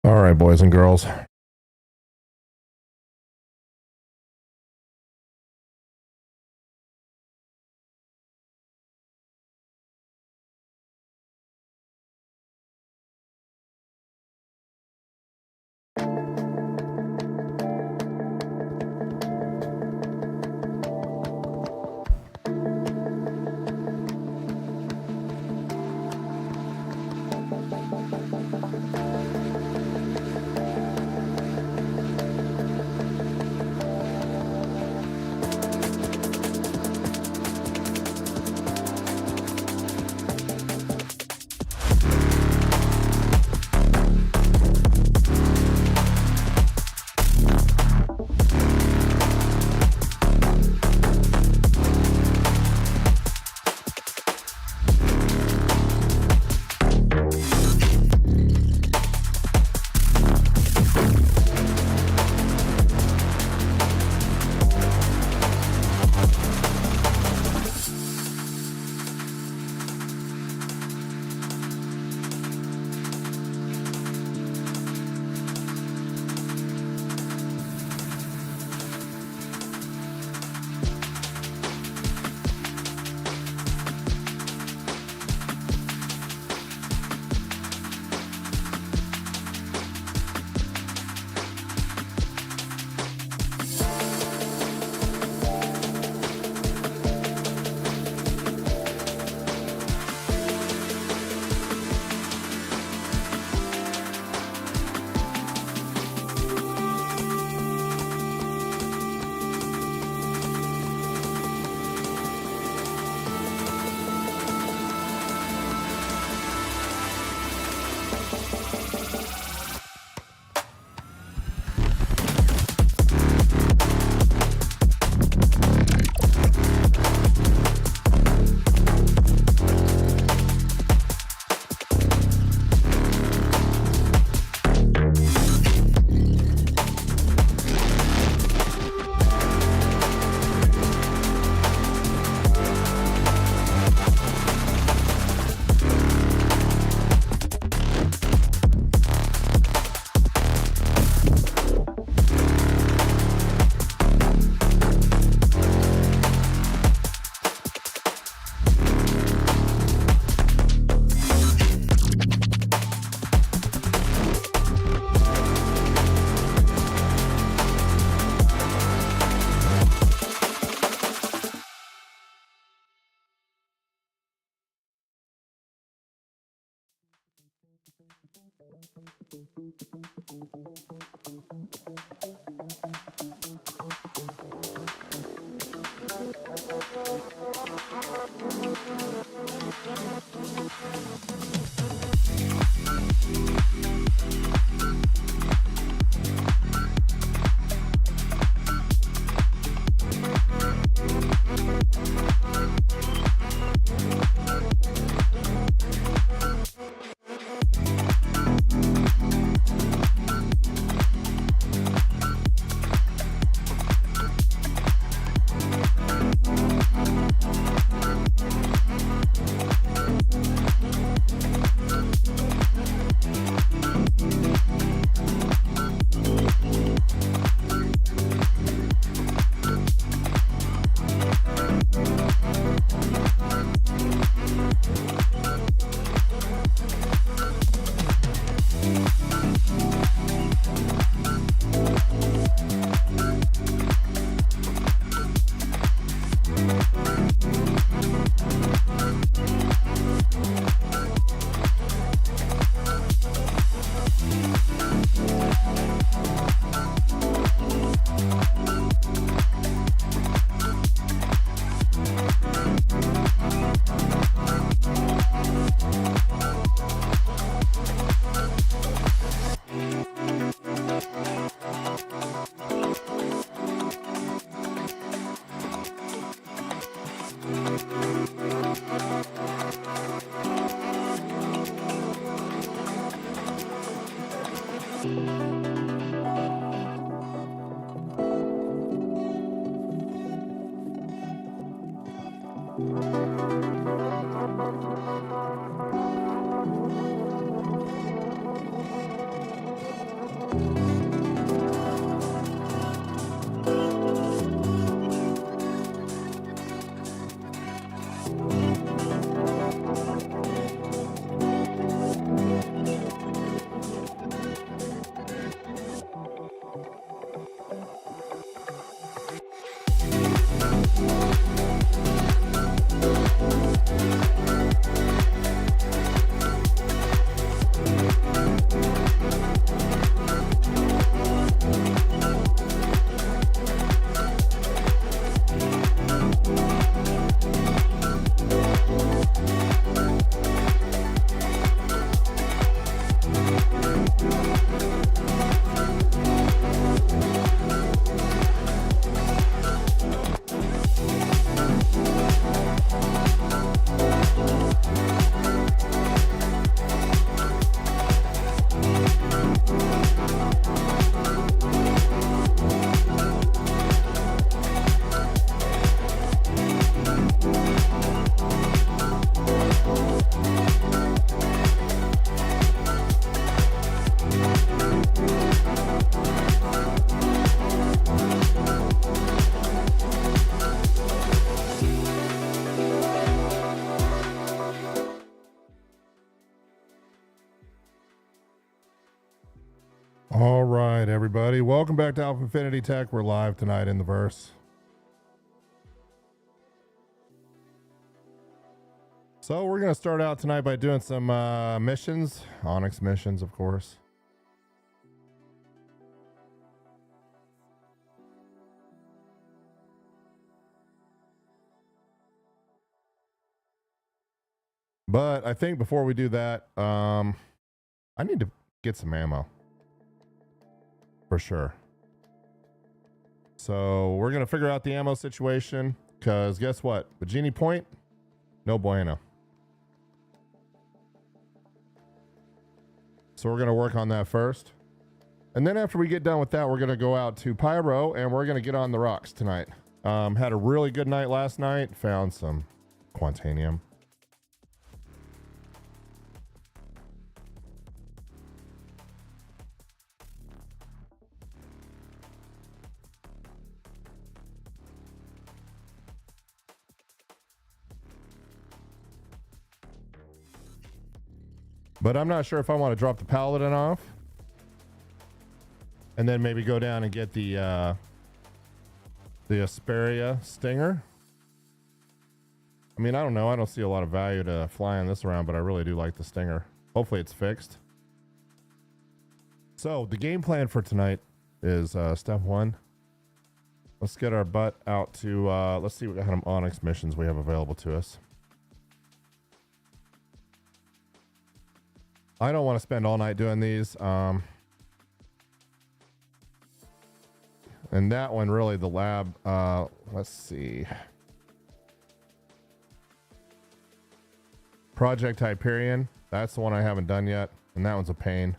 All right, boys and girls. welcome back to AlphaInfinity Tech. We're live tonight in the verse. So we're gonna start out tonight by doing some missions, Onyx missions, of course. But I think before we do that, I need to get some ammo. For sure. So we're going to figure out the ammo situation, because guess what? Virginia Point, no bueno. So we're going to work on that first. And then after we get done with that, we're going to go out to Pyro and we're going to get on the rocks tonight. Had a really good night last night. Found some quantanium. But I'm not sure if I want to drop the Paladin off and then maybe go down and get the Asperia Stinger. I mean, I don't know. I don't see a lot of value to flying this around, but I really do like the Stinger. Hopefully it's fixed. So the game plan for tonight is step one. Let's get our butt out to, let's see what kind of Onyx missions we have available to us. I don't want to spend all night doing these. And that one, really, the lab, let's see. Project Hyperion. That's the one I haven't done yet. And that one's a pain.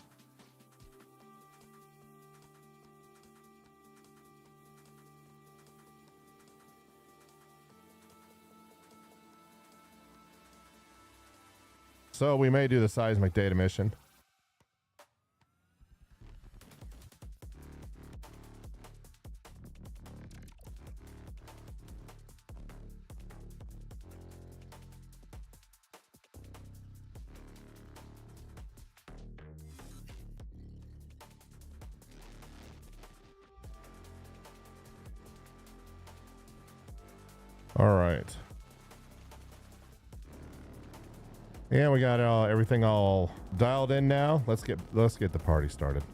So we may do the seismic data mission. All right. Yeah, we got everything all dialed in now. Let's get the party started.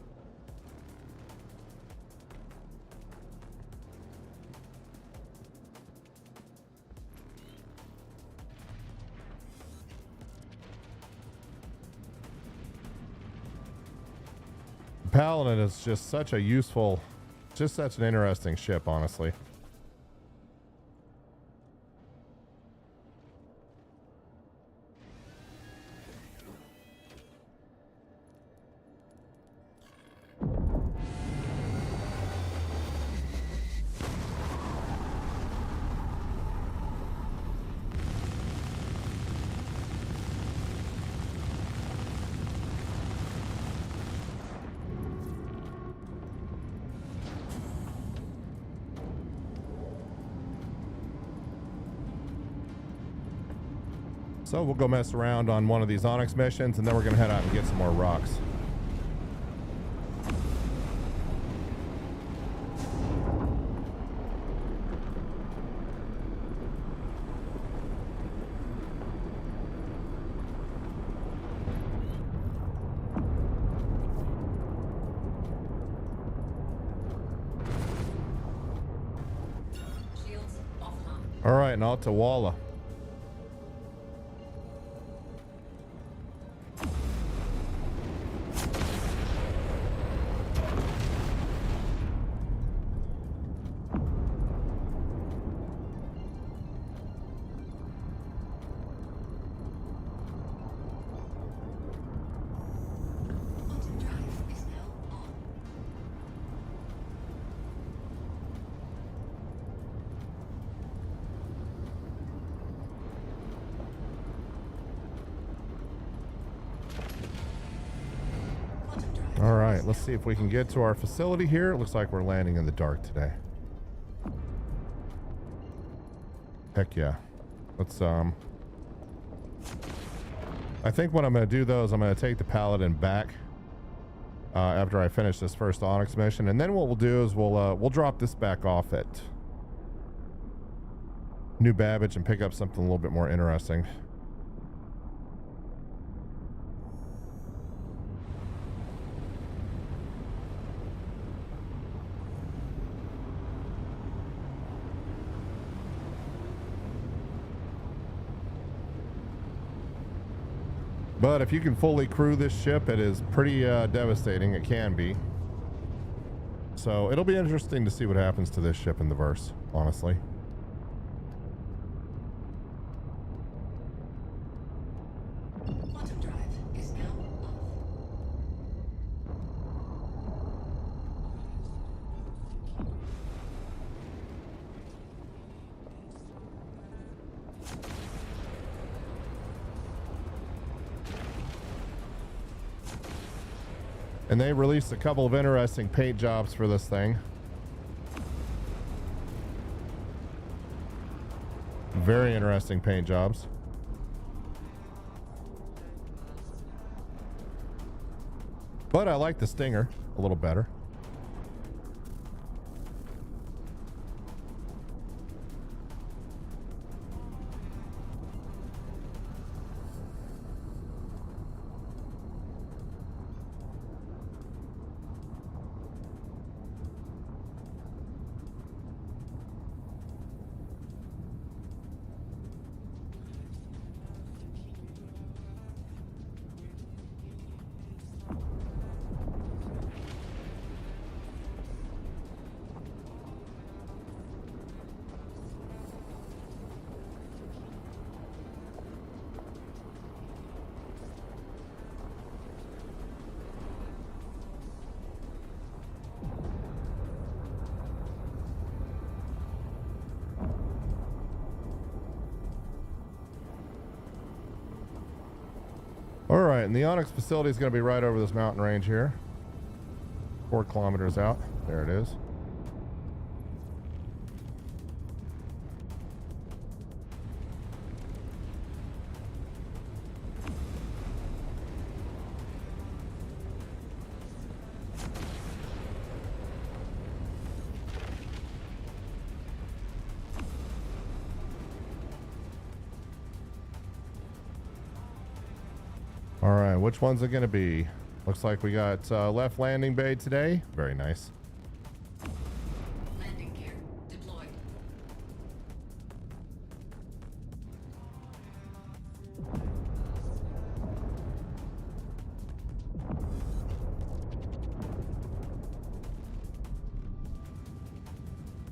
Paladin is just such a useful, just such an interesting ship, honestly. So we'll go mess around on one of these Onyx missions, and then we're going to head out and get some more rocks. All right, and out to Walla. All right, let's see if we can get to our facility here. It looks like we're landing in the dark today. Heck yeah. Let's, I think what I'm going to do though is I'm going to take the Paladin back after I finish this first Onyx mission, and then what we'll do is we'll drop this back off at New Babbage and pick up something a little bit more interesting. But if you can fully crew this ship, it is pretty devastating. It can be. So it'll be interesting to see what happens to this ship in the verse, honestly. Quantum drive is now off. And they released a couple of interesting paint jobs for this thing. Very interesting paint jobs. But I like the Stinger a little better. All right, and the Onyx facility is going to be right over this mountain range here. 4 kilometers out. There it is. All right, which one's it going to be? Looks like we got left landing bay today. Very nice. Landing gear deployed.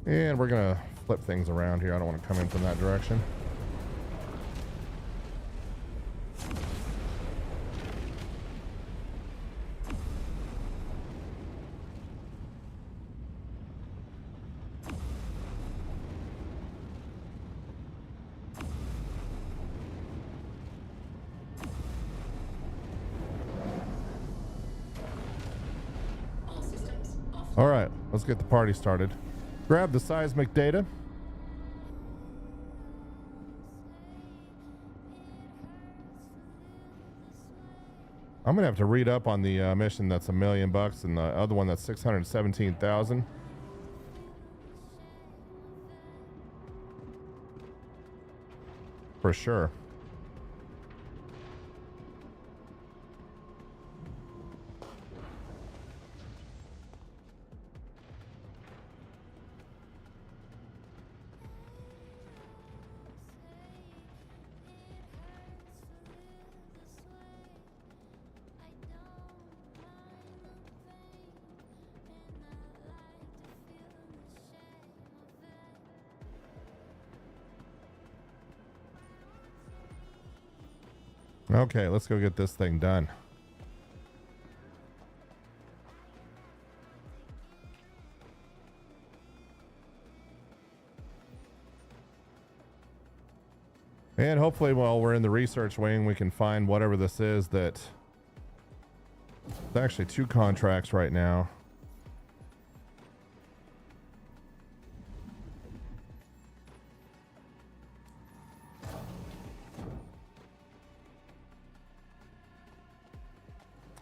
And we're going to flip things around here. I don't want to come in from that direction. All systems off. All right, let's get the party started. Grab the seismic data. I'm gonna have to read up on the mission that's $1 million and the other one that's 617,000. For sure. Okay, let's go get this thing done. And hopefully while we're in the research wing, we can find whatever this is that... It's actually 2 contracts right now.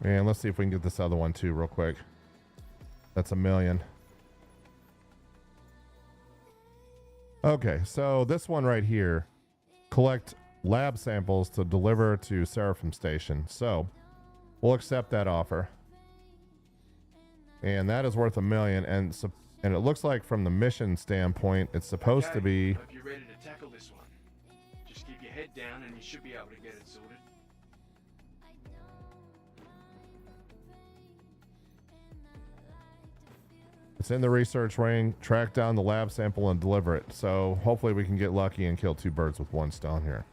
And let's see if we can get this other one too real quick. That's 1 million. Okay, so this one right here, collect lab samples to deliver to Seraphim Station. So we'll accept that offer. And that is worth 1 million. And it looks like from the mission standpoint, it's supposed to be... Hope you're ready to tackle this one. Just keep your head down and you should be able to get it sorted. It's in the research ring. Track down the lab sample and deliver it. So hopefully we can get lucky and kill 2 birds with 1 stone here.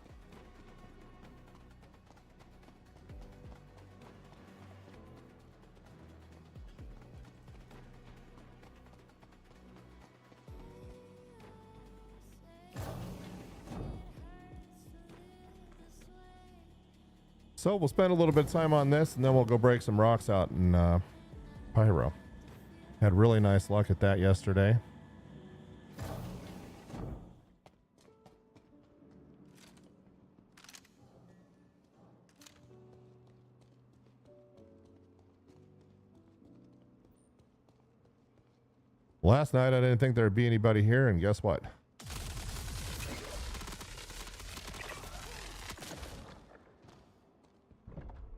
So we'll spend a little bit of time on this and then we'll go break some rocks out in Pyro. Had really nice luck at that yesterday. Last night I didn't think there'd be anybody here, and guess what?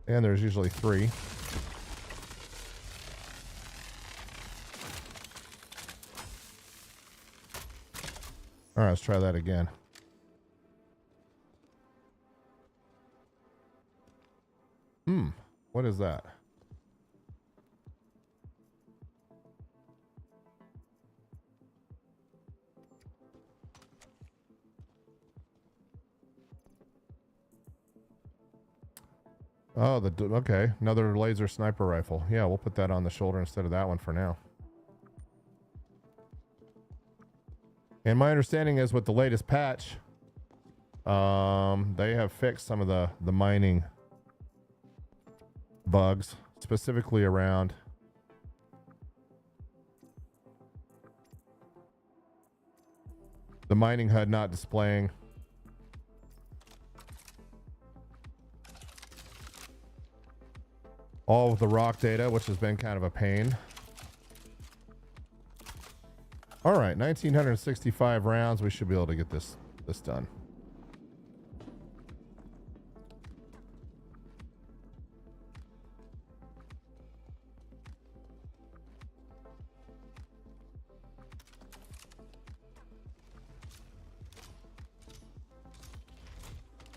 And there's usually 3. All right, let's try that again. What is that? Oh, okay, another laser sniper rifle. Yeah, we'll put that on the shoulder instead of that one for now. And my understanding is with the latest patch, they have fixed some of the mining bugs, specifically around the mining HUD not displaying all of the rock data, which has been kind of a pain. All right, 1965 rounds. We should be able to get this done.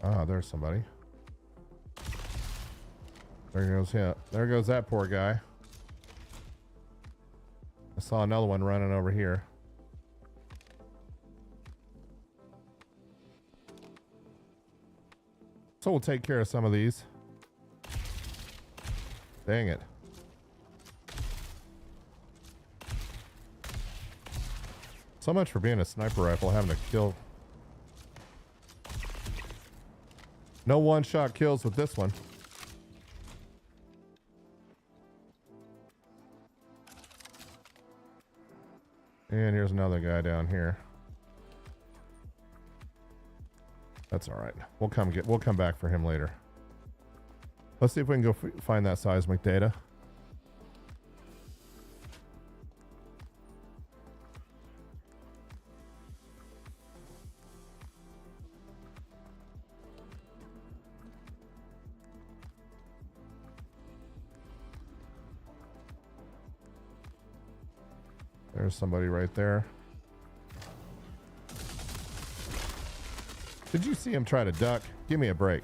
Ah, there's somebody. There goes him. There goes that poor guy. I saw another one running over here. So we'll take care of some of these. Dang it. So much for being a sniper rifle, having to kill. No one-shot kills with this one. And here's another guy down here. That's all right. We'll come back for him later. Let's see if we can go find that seismic data. There's somebody right there. Did you see him try to duck? Give me a break.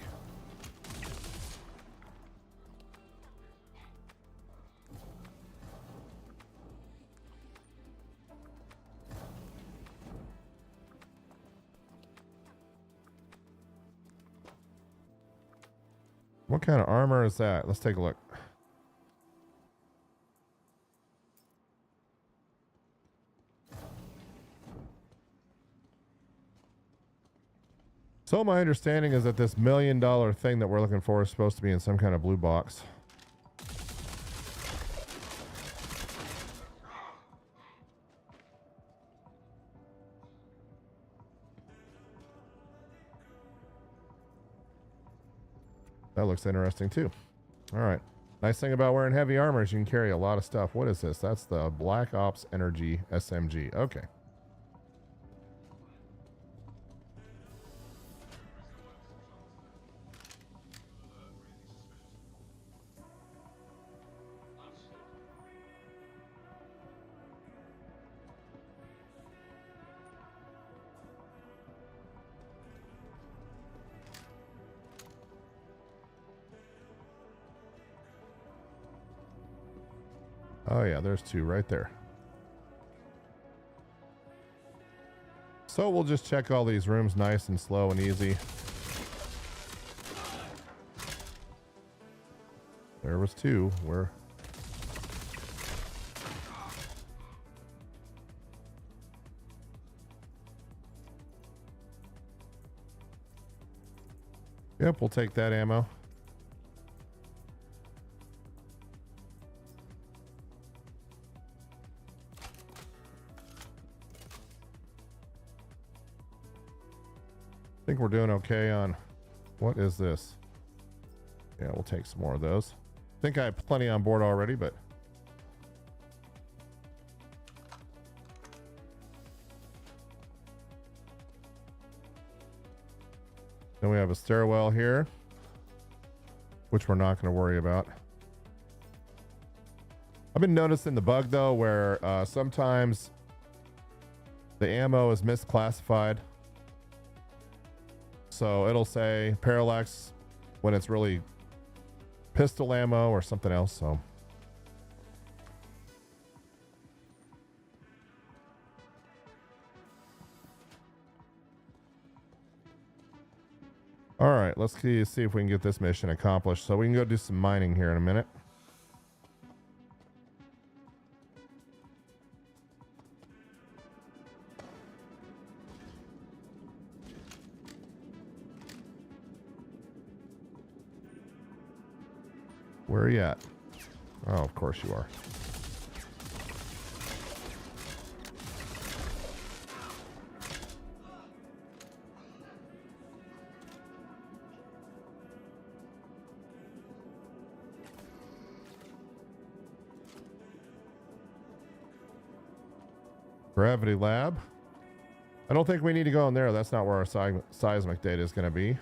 What kind of armor is that? Let's take a look. So my understanding is that this $1 million thing that we're looking for is supposed to be in some kind of blue box. That looks interesting too. All right. Nice thing about wearing heavy armor is you can carry a lot of stuff. What is this? That's the Black Ops Energy SMG. Okay. Oh yeah, there's two right there. So we'll just check all these rooms nice and slow and easy. There was two. We're Yep, we'll take that ammo. I think we're doing okay on, what is this? Yeah, we'll take some more of those. I think I have plenty on board already, but then we have a stairwell here, which we're not going to worry about. I've been noticing the bug though, where sometimes the ammo is misclassified. So it'll say parallax when it's really pistol ammo or something else. So all right, let's see if we can get this mission accomplished. So we can go do some mining here in a minute. Where are you at? Oh, of course you are. Gravity lab. I don't think we need to go in there. That's not where our seismic data is going to be.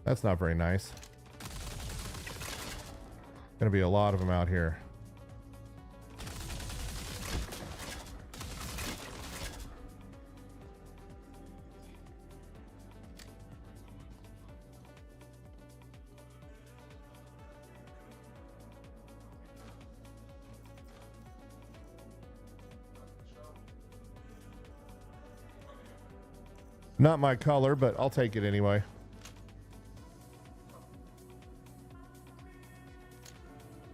That's not very nice. Gonna be a lot of them out here. Not my color, but I'll take it anyway.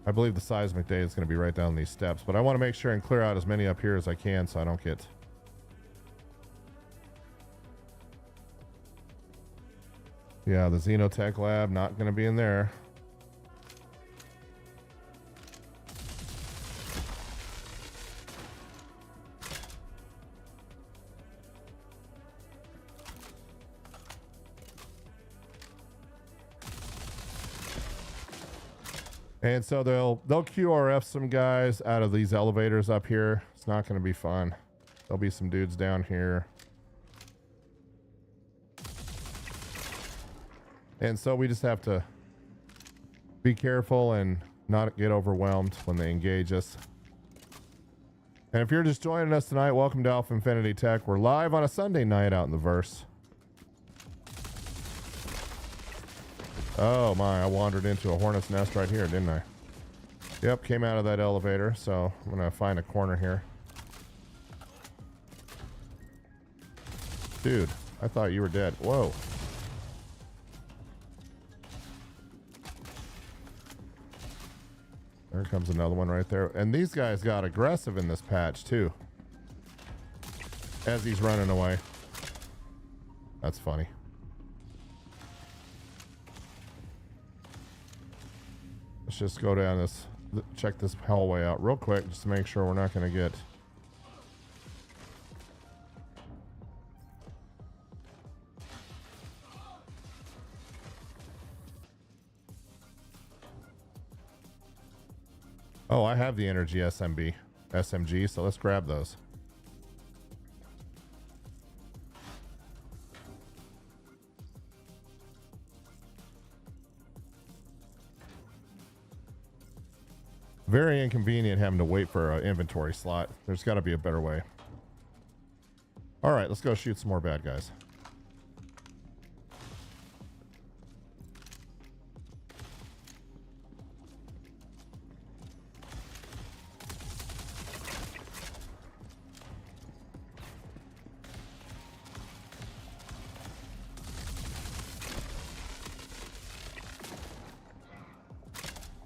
I believe the seismic data is going to be right down these steps, but I want to make sure and clear out as many up here as I can so I don't get... Yeah, the Xenotech lab, not going to be in there. And so they'll QRF some guys out of these elevators up here. It's not going to be fun. There'll be some dudes down here. And so we just have to be careful and not get overwhelmed when they engage us. And if you're just joining us tonight, welcome to AlphaInfinity Tech. We're live on a Sunday night out in the verse. Oh my, I wandered into a hornet's nest right here, didn't I? Yep, came out of that elevator, so I'm gonna find a corner here. Dude, I thought you were dead. Whoa. There comes another one right there. And these guys got aggressive in this patch too. as he's running away. That's funny. Let's just go down this, check this hallway out real quick just to make sure we're not going to get... Oh, I have the energy SMG, so let's grab those. Very inconvenient having to wait for an inventory slot. There's got to be a better way. All right, let's go shoot some more bad guys.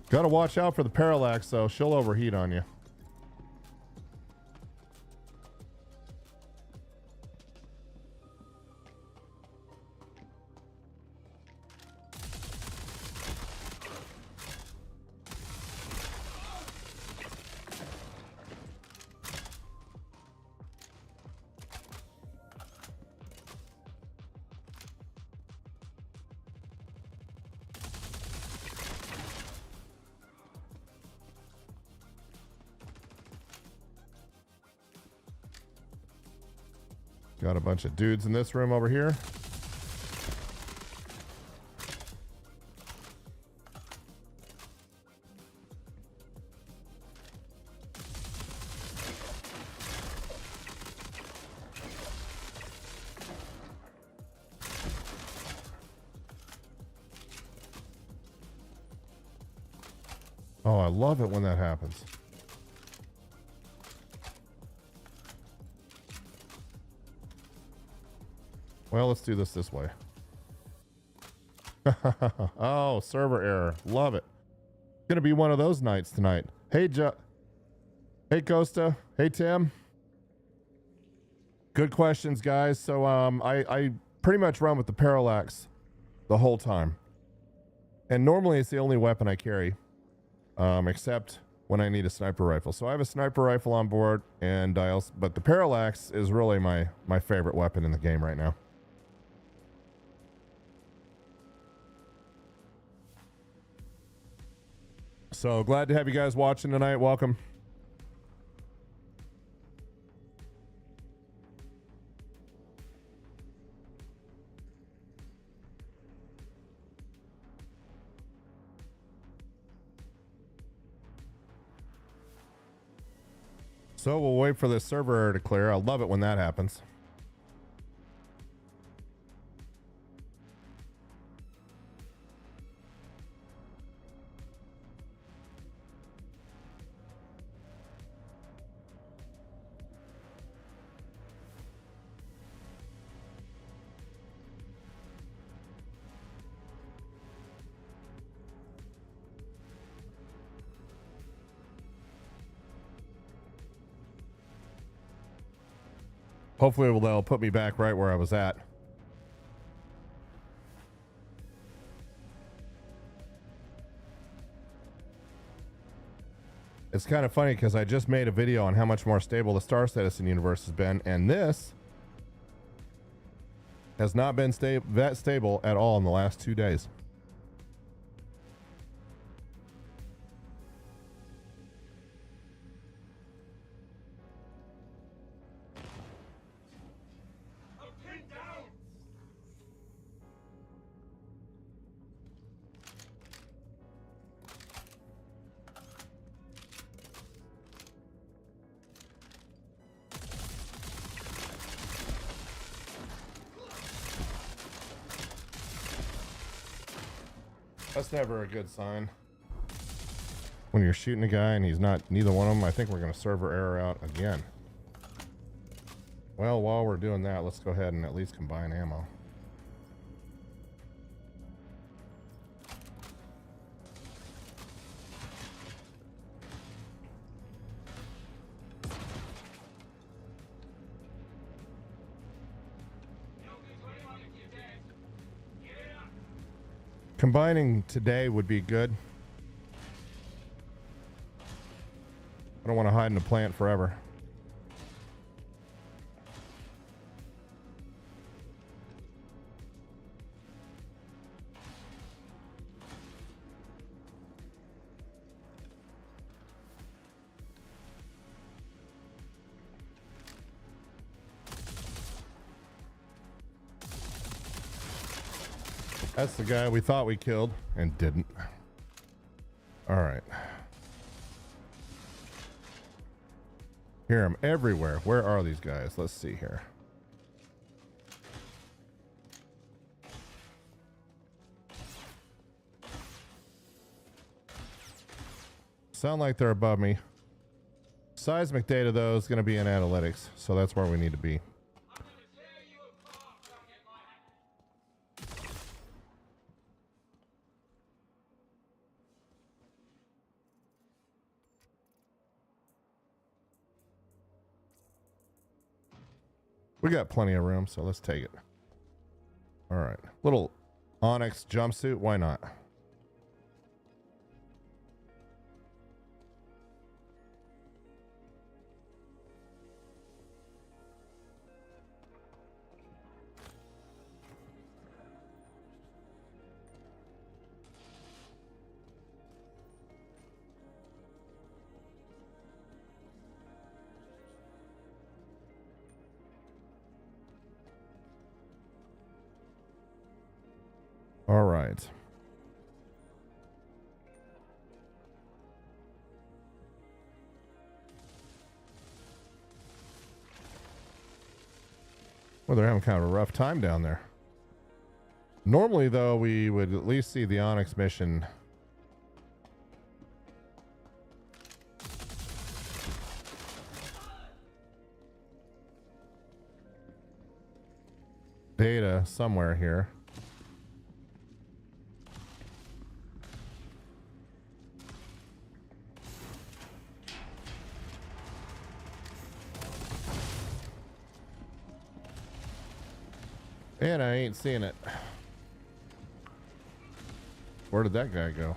Gotta watch out for the parallax, though. She'll overheat on you. Got a bunch of dudes in this room over here. Oh, I love it when that happens. Well, let's do this way. Oh, server error. Love it. Gonna be one of those nights tonight. Hey, hey, Costa. Hey, Tim. Good questions, guys. So, I pretty much run with the parallax the whole time. And normally it's the only weapon I carry, except when I need a sniper rifle. So I have a sniper rifle on board, and but the parallax is really my favorite weapon in the game right now. So glad to have you guys watching tonight. Welcome. So we'll wait for this server error to clear. I love it when that happens. Hopefully they'll put me back right where I was at. It's kind of funny because I just made a video on how much more stable the Star Citizen universe has been, and this has not been that stable at all in the last 2 days. That's never a good sign. When you're shooting a guy and he's not neither one of them, I think we're going to server error out again. Well, while we're doing that, let's go ahead and at least combine ammo. Combining today would be good. I don't want to hide in a plant forever. That's the guy we thought we killed and didn't. All right. Hear them everywhere. Where are these guys? Let's see here. Sound like they're above me. Seismic data, though, is going to be in analytics, so that's where we need to be. We got plenty of room, so let's take it. All right. Little Onyx jumpsuit. Why not? All right. Well, they're having kind of a rough time down there. Normally, though, we would at least see the Onyx mission data somewhere here. And I ain't seeing it. Where did that guy go?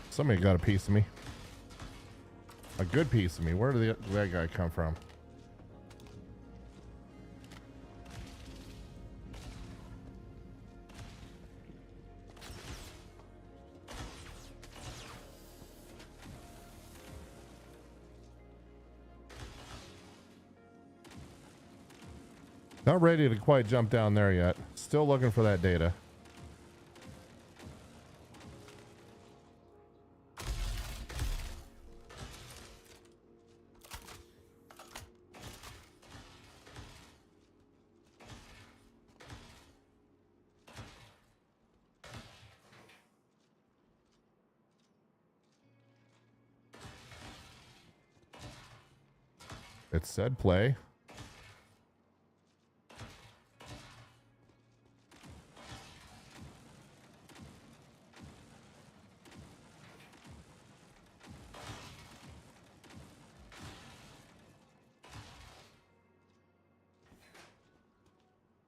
Somebody got a piece of me. A good piece of me. Where did that guy come from? Not ready to quite jump down there yet. Still looking for that data. It said play.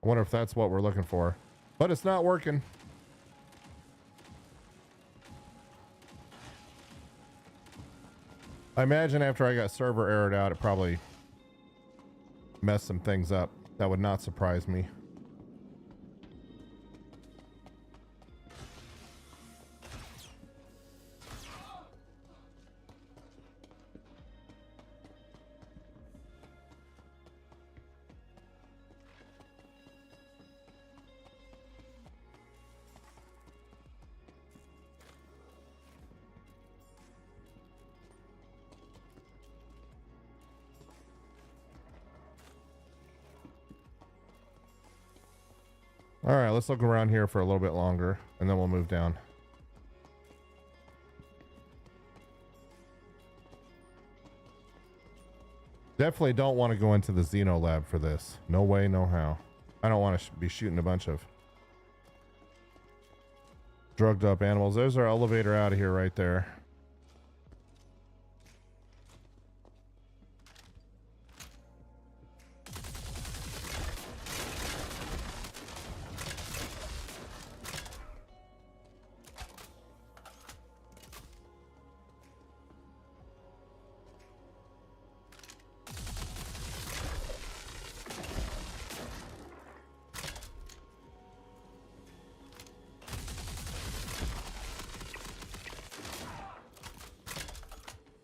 I wonder if that's what we're looking for, but it's not working. I imagine after I got server errored out, it probably messed some things up. That would not surprise me. All right, let's look around here for a little bit longer, and then we'll move down. Definitely don't want to go into the Xeno lab for this. No way, no how. I don't want to be shooting a bunch of drugged up animals. There's our elevator out of here right there.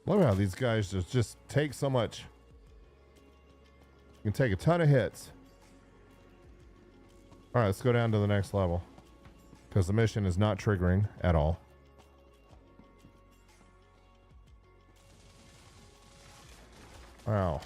Look how these guys just take so much. You can take a ton of hits. All right, let's go down to the next level because the mission is not triggering at all. Wow.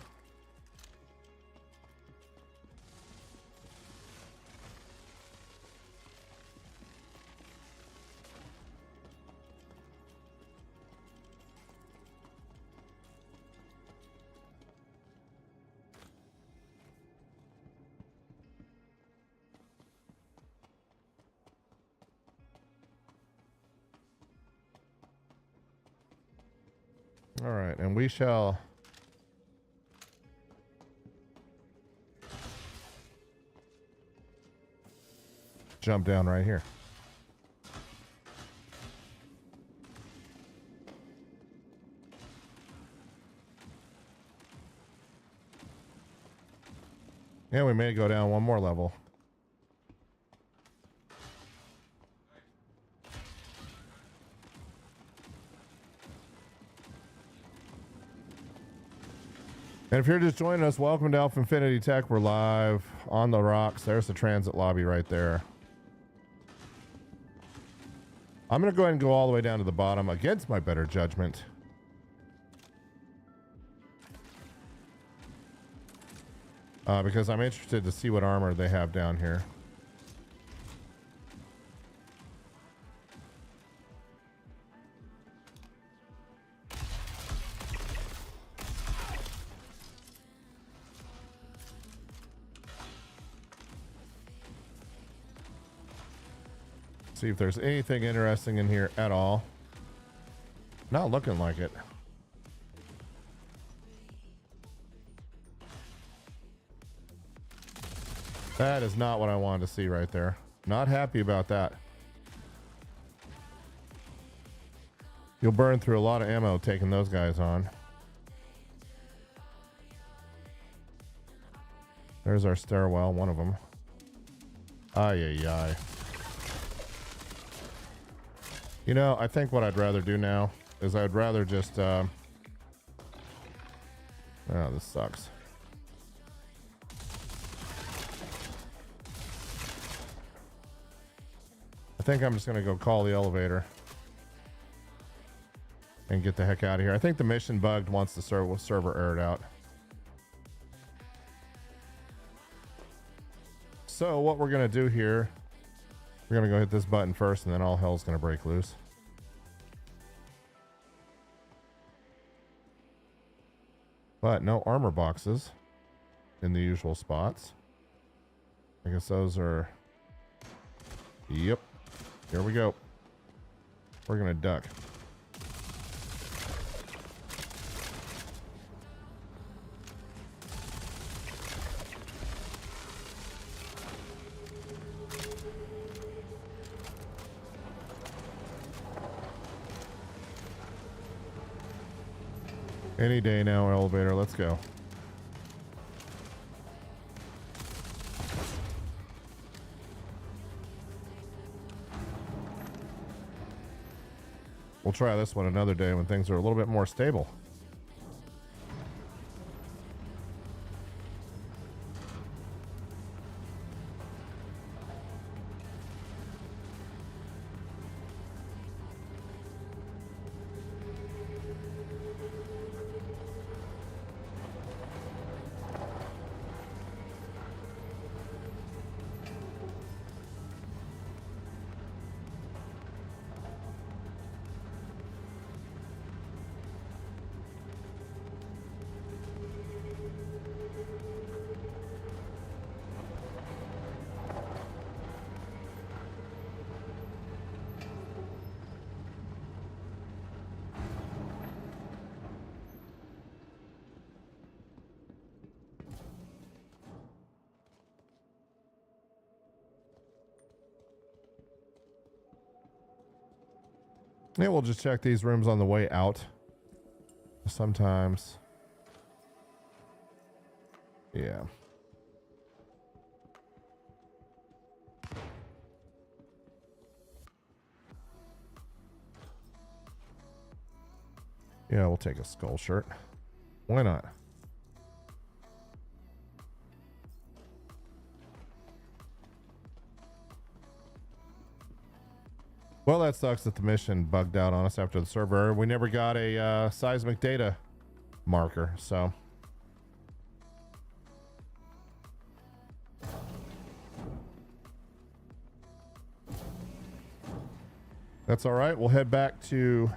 All right, and we shall jump down right here. Yeah, we may go down one more level. And if you're just joining us, welcome to AlphaInfinity Tech. We're live on the rocks. There's the transit lobby right there. I'm going to go ahead and go all the way down to the bottom against my better judgment. Because I'm interested to see what armor they have down here. See if there's anything interesting in here at all. Not looking like it. That is not what I wanted to see right there. Not happy about that. You'll burn through a lot of ammo taking those guys on. There's our stairwell, one of them. Ay, ay, ay. You know, I think what I'd rather do now is I'd rather just, oh, this sucks. I think I'm just going to go call the elevator and get the heck out of here. I think the mission bugged once the server errored out. So what we're going to do here, we're going to go hit this button first and then all hell's going to break loose. But no armor boxes in the usual spots. I guess those are... Yep. Here we go. We're going to duck. Any day now, elevator. Let's go. We'll try this one another day when things are a little bit more stable. Yeah, we'll just check these rooms on the way out. Sometimes. Yeah. Yeah, we'll take a skull shirt. Why not? Well, that sucks that the mission bugged out on us after the server error. We never got a seismic data marker, so. That's all right. We'll head back to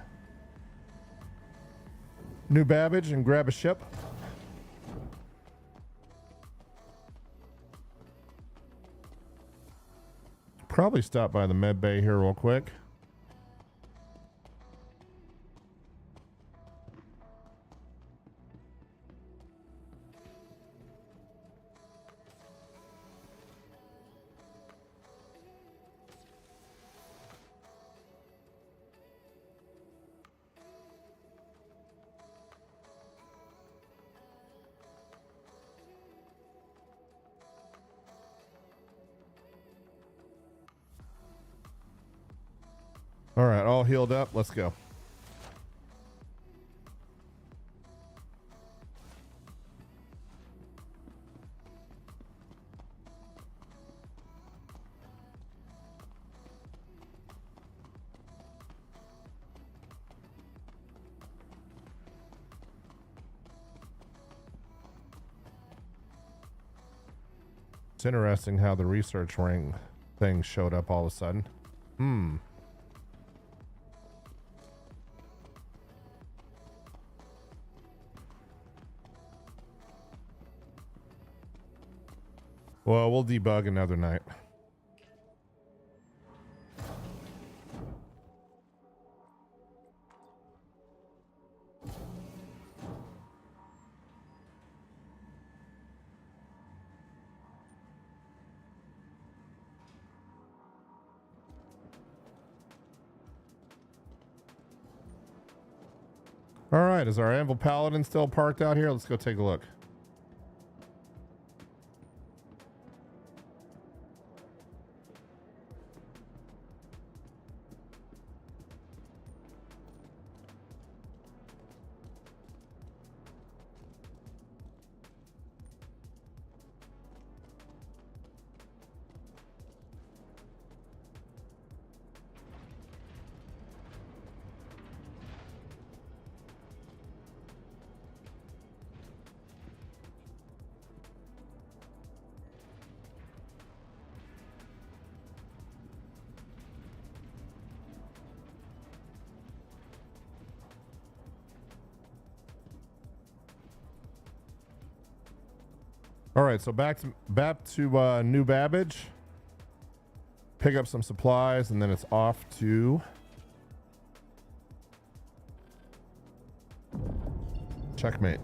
New Babbage and grab a ship. Probably stop by the med bay here real quick. All right, all healed up. Let's go. It's interesting how the research ring thing showed up all of a sudden. Well, we'll debug another night. All right, is our Anvil Paladin still parked out here? Let's go take a look. All right, so back to New Babbage. Pick up some supplies, and then it's off to checkmate.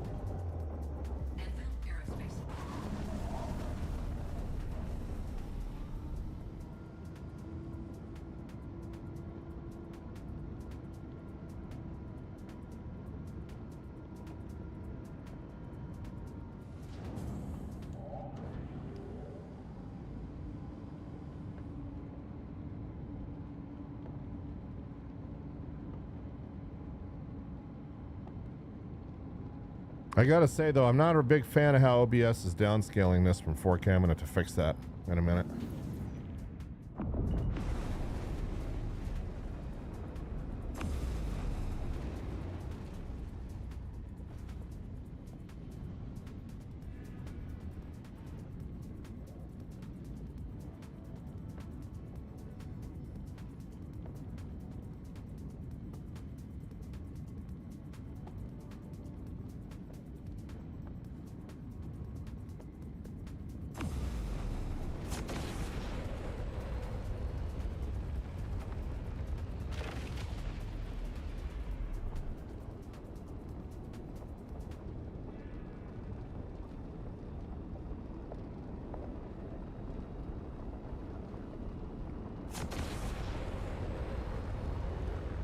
I gotta say though, I'm not a big fan of how OBS is downscaling this from 4K. I'm gonna have to fix that in a minute.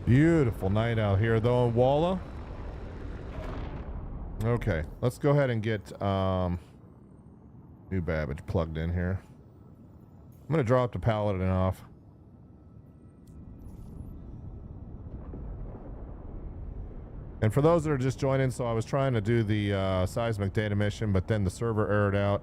Beautiful night out here though in Walla. Okay, let's go ahead and get new Babbage plugged in here. I'm gonna drop the paladin off. And for those that are just joining, so I was trying to do the seismic data mission, but then the server errored out.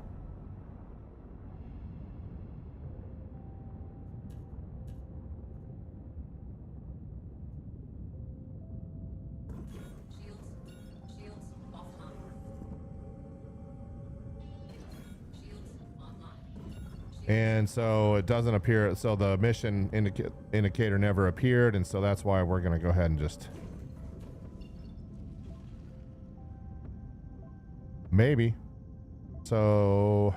Shields offline. Shields online. And so it doesn't appear, so the mission indicator never appeared, and so that's why we're gonna go ahead and just maybe. So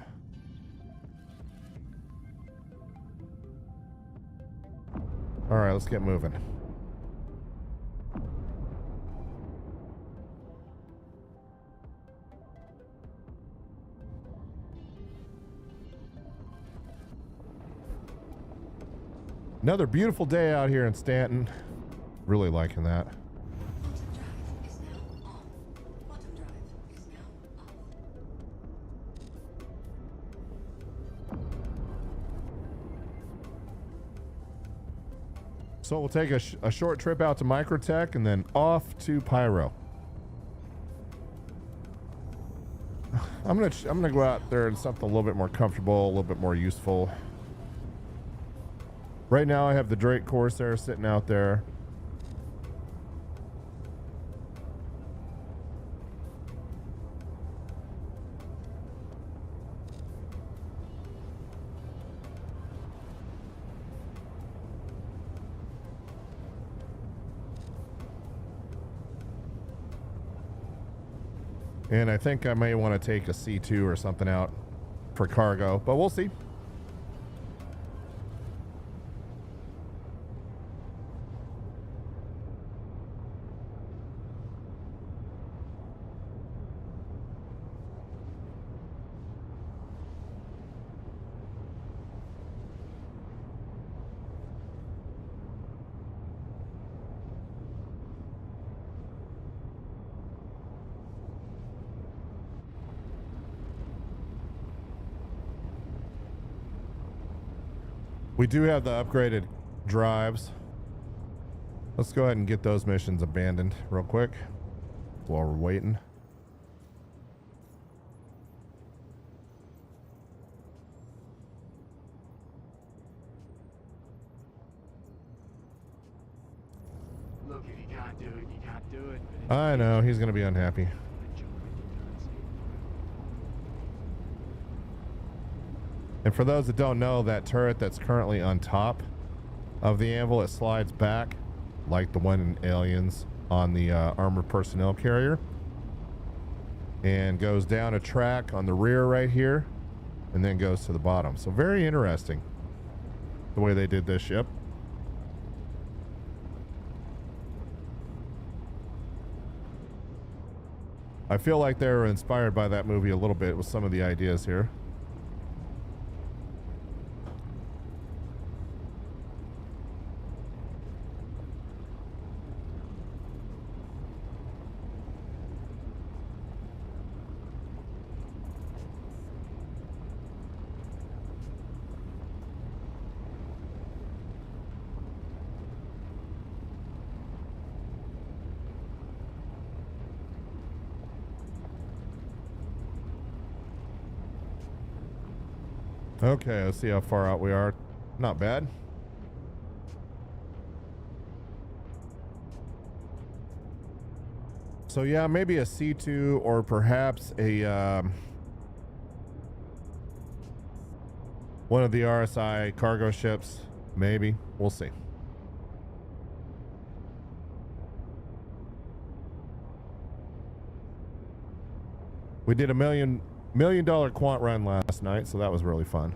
all right, let's get moving. Another beautiful day out here in Stanton. Really liking that. Quantum drive is now on. Quantum drive is now off. So we'll take a short trip out to Microtech and then off to Pyro. I'm gonna go out there and something a little bit more comfortable, a little bit more useful. Right now I have the Drake Corsair sitting out there. And I think I may want to take a C2 or something out for cargo, but we'll see. We do have the upgraded drives. Let's go ahead and get those missions abandoned real quick while we're waiting. Look, if you can't do it, you can't do it. But I know, he's gonna be unhappy. And for those that don't know, that turret that's currently on top of the anvil, it slides back like the one in Aliens on the armored personnel carrier, and goes down a track on the rear right here, and then goes to the bottom. So very interesting the way they did this ship. I feel like they were inspired by that movie a little bit with some of the ideas here. Okay, let's see how far out we are. Not bad. So yeah, maybe a C2 or perhaps a one of the RSI cargo ships. Maybe. We'll see. We did a $1 million quant run last night, so that was really fun.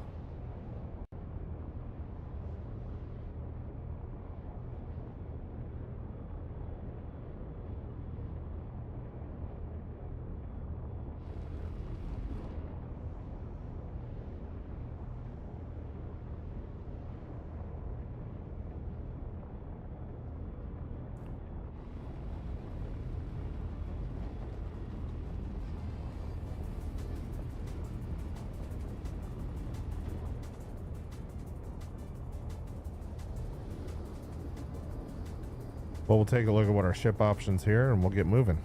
Well, we'll take a look at what our ship options here and we'll get moving.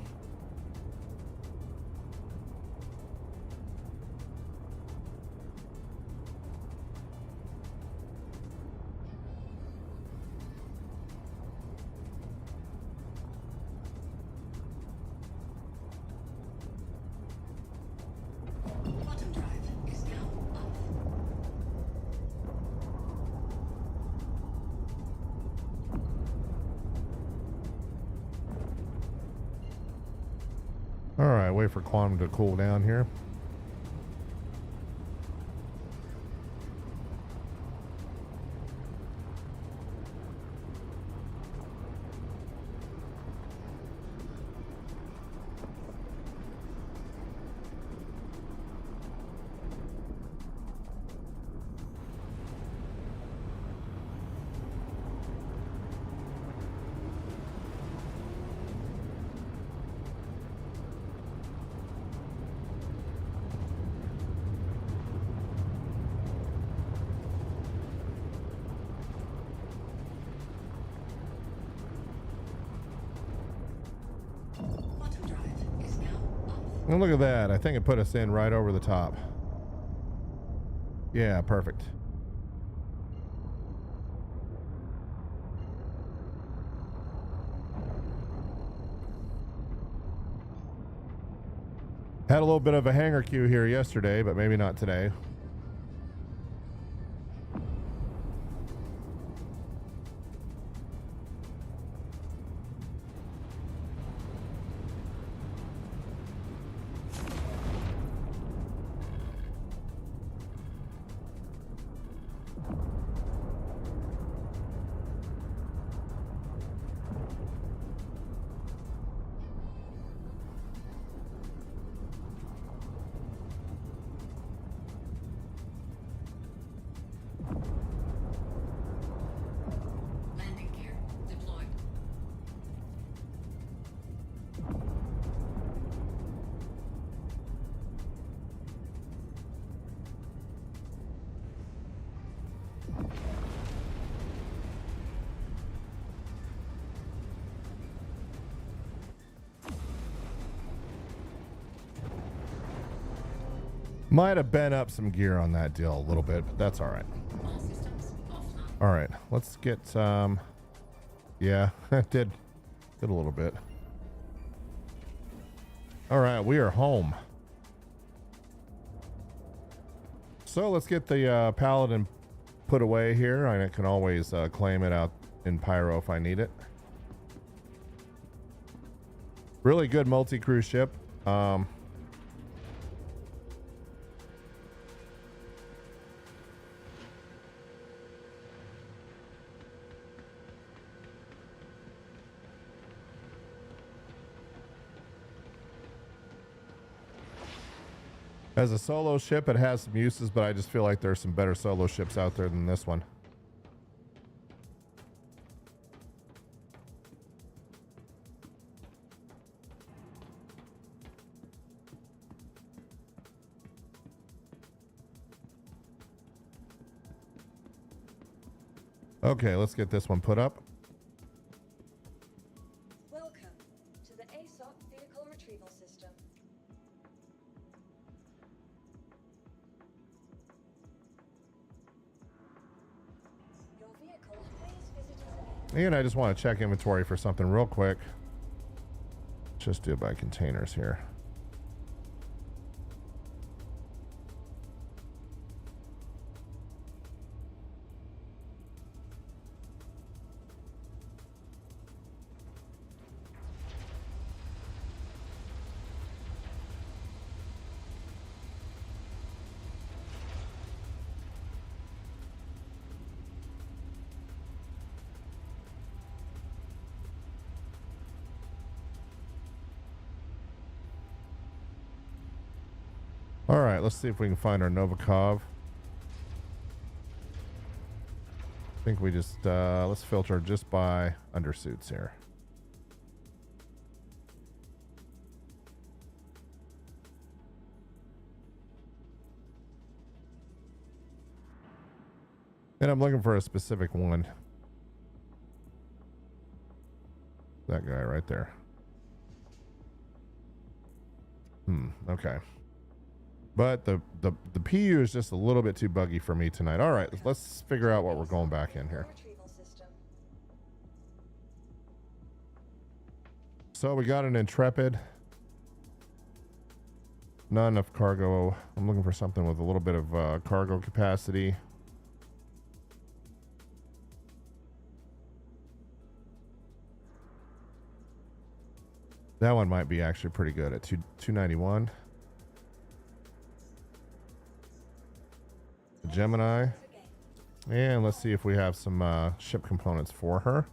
Quantum drive is now off. All right, wait for quantum to cool down here. Quantum drive is now off. And look at that. I think it put us in right over the top. Yeah, perfect. Had a little bit of a hangar queue here yesterday, but maybe not today. Landing gear deployed. Might have bent up some gear on that deal a little bit, but that's all right. All systems offline. All right, let's get yeah, it did a little bit. All right, we are home. So let's get the Paladin put away here. I can always claim it out in Pyro if I need it. Really good multi-crew ship. As a solo ship, it has some uses, but I just feel like there's some better solo ships out there than this one. Okay, let's get this one put up. Welcome to the ASOC Vehicle Retrieval System. Your vehicle pays visitors again. And I just want to check inventory for something real quick. Just do it by containers here. All right, let's see if we can find our Novikov. I think we just, let's filter just by undersuits here. And I'm looking for a specific one. That guy right there. Okay. But the PU is just a little bit too buggy for me tonight. All right, let's figure out what we're going back in here. Retrieval system. So we got an Intrepid. Not enough cargo. I'm looking for something with a little bit of cargo capacity. That one might be actually pretty good at 291. The Gemini. And let's see if we have some ship components for her.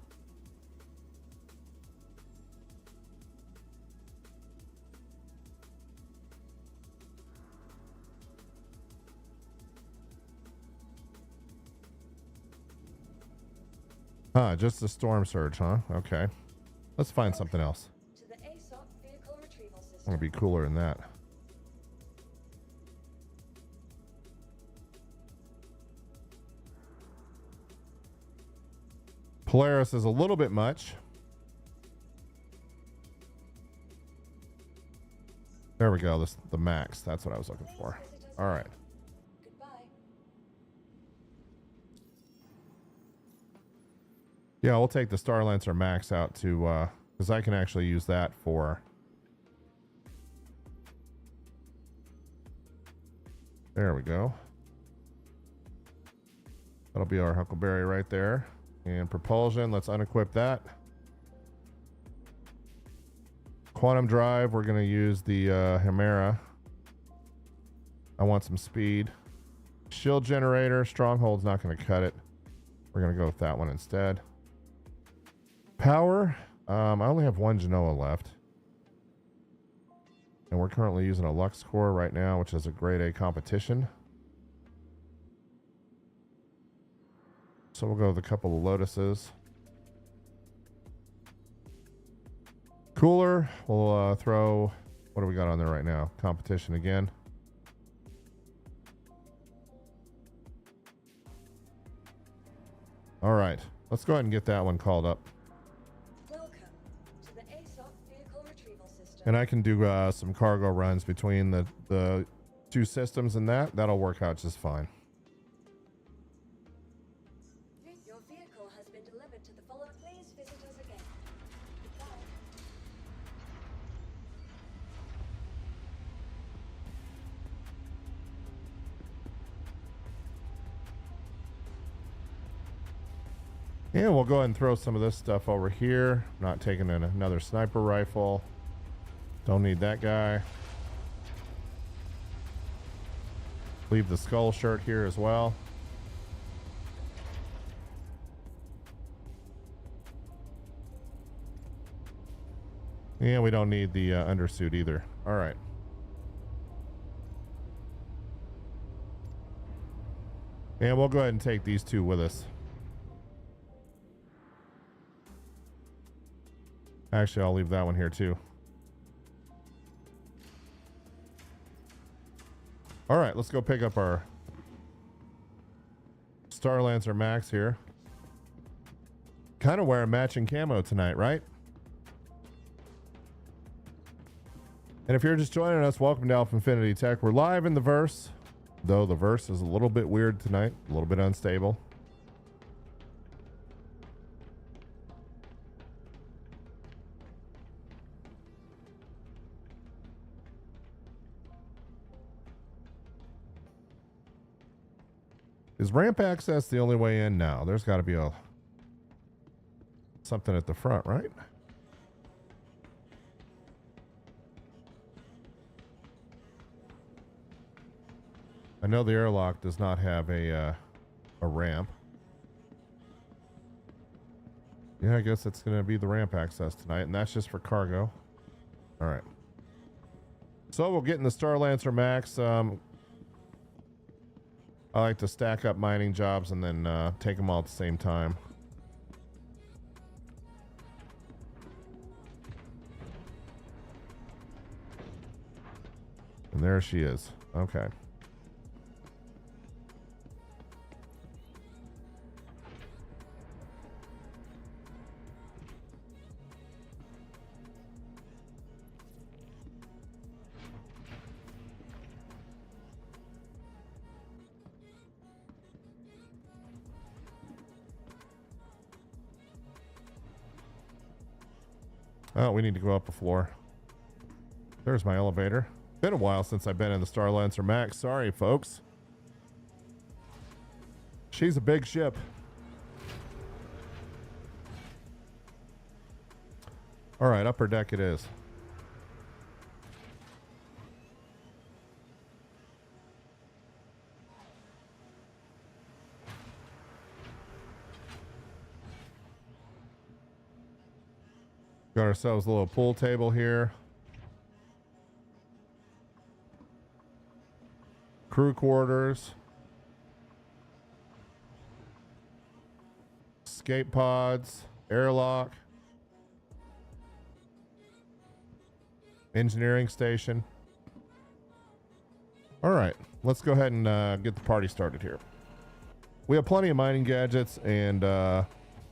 Just the storm surge, huh? Okay. Let's find something else. To the ASOC vehicle retrieval I'm system. gonna be cooler than that. Polaris is a little bit much. There we go. This the max. That's what I was looking for. All right. Goodbye. Yeah, we'll take the Starlancer Max out to because I can actually use that for. There we go. That'll be our Huckleberry right there. And propulsion, let's unequip that. Quantum drive, we're going to use the Hemera. I want some speed. Shield generator, Stronghold's not going to cut it. We're going to go with that one instead. Power, I only have one Genoa left. And we're currently using a Lux Core right now, which is a grade A competition. So we'll go with a couple of Lotuses. Cooler, we'll throw, what do we got on there right now? Competition again. All right, let's go ahead and get that one called up. Welcome to the ASOC vehicle retrieval system. And I can do some cargo runs between the two systems and that'll work out just fine. Your vehicle has been delivered to the following. Please visit us again. Goodbye. Yeah, we'll go ahead and throw some of this stuff over here. Not taking another sniper rifle. Don't need that guy. Leave the skull shirt here as well. Yeah, we don't need the undersuit either. All right. And we'll go ahead and take these two with us. Actually, I'll leave that one here too. All right, let's go pick up our Starlancer Max here. Kind of wearing matching camo tonight, right? And if you're just joining us, welcome to AlphaInfinity Tech. We're live in the verse, though the verse is a little bit weird tonight, a little bit unstable. Is ramp access the only way in now? There's got to be something at the front, right? I know the airlock does not have a ramp. Yeah, I guess it's going to be the ramp access tonight, and that's just for cargo. All right. So we'll get in the Starlancer Max. I like to stack up mining jobs and then take them all at the same time. And there she is. Okay. Oh, we need to go up a floor. There's my elevator. Been a while since I've been in the Starlancer Max. Sorry, folks. She's a big ship. All right, upper deck it is. Got ourselves a little pool table here. Crew quarters. Escape pods. Airlock. Engineering station. All right, let's go ahead and get the party started here. We have plenty of mining gadgets and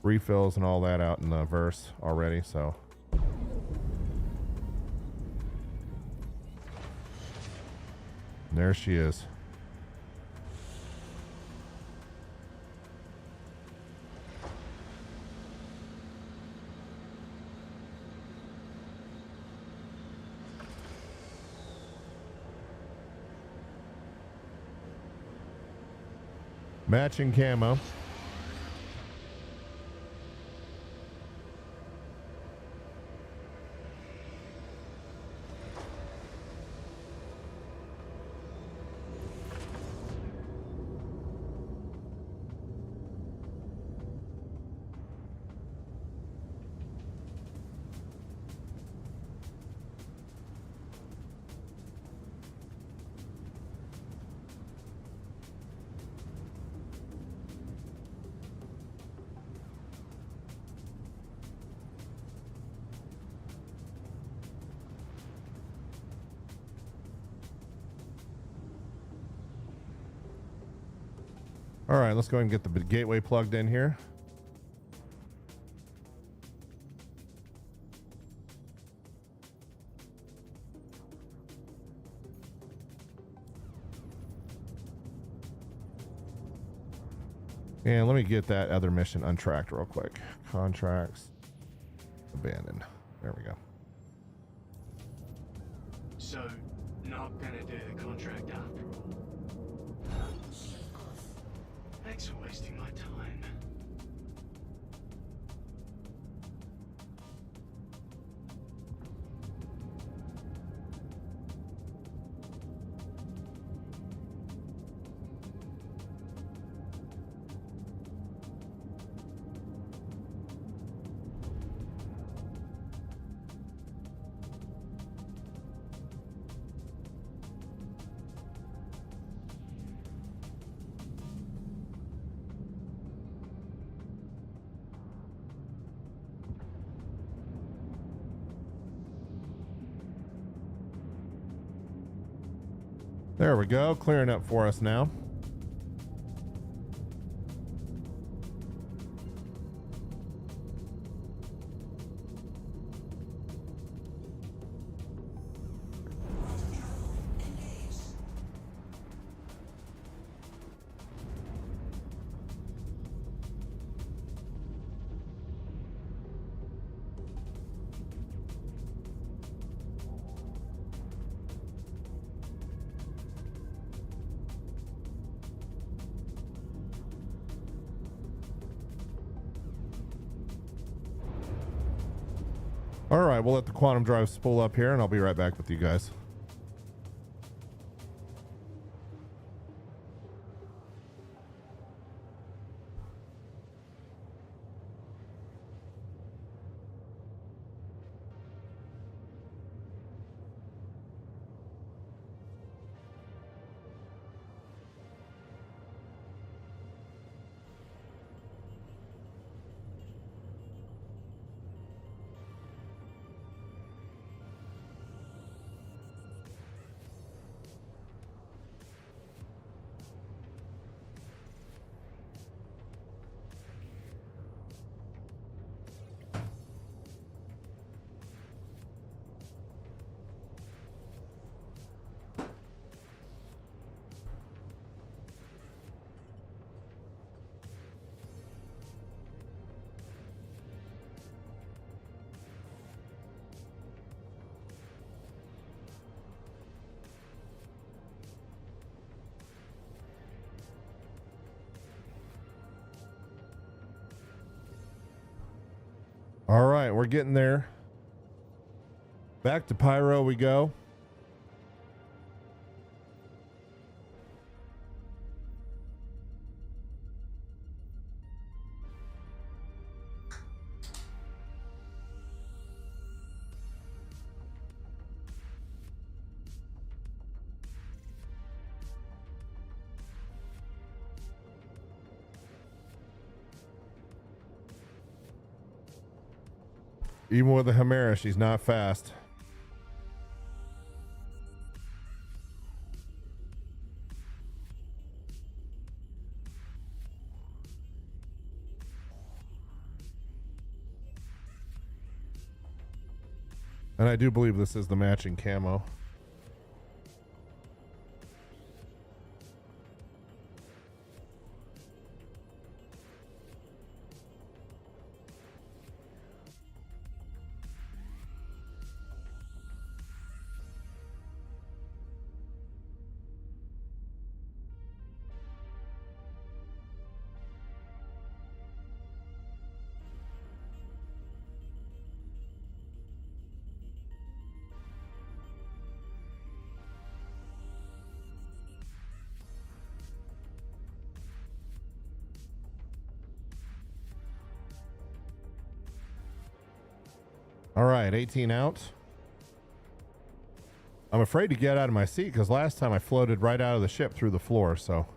refills and all that out in the verse already, so. There she is. Matching camo. All right, let's go ahead and get the gateway plugged in here. And let me get that other mission untracked real quick. Contracts. Abandoned. There we go. So, not gonna do the contract after all. Thanks for wasting my time. There we go, clearing up for us now. All right, we'll let the quantum drive spool up here and I'll be right back with you guys. right, we're getting there. Back to Pyro we go. Even with the Chimera, she's not fast. And I do believe this is the matching camo. All right, 18 out. I'm afraid to get out of my seat because last time I floated right out of the ship through the floor, so.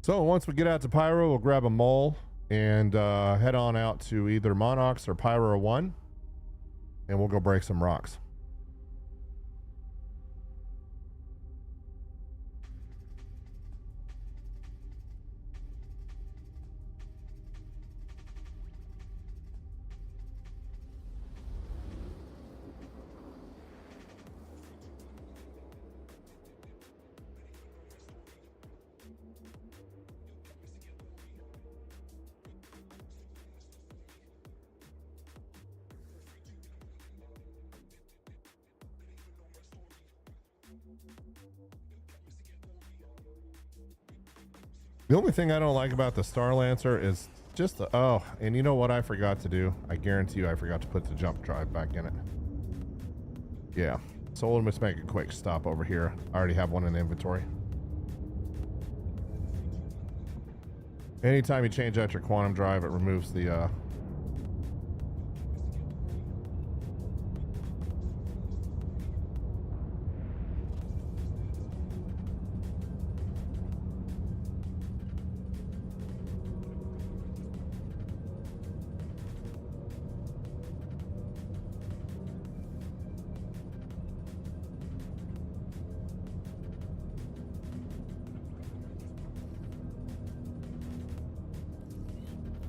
So once we get out to Pyro, we'll grab a mole and head on out to either Monox or Pyro 1, and we'll go break some rocks. The only thing I don't like about the Star Lancer is just the, oh, and you know what I forgot to do? I guarantee you I forgot to put the jump drive back in it. Yeah, so we'll just make a quick stop over here. I already have one in the inventory. Anytime you change out your quantum drive, it removes the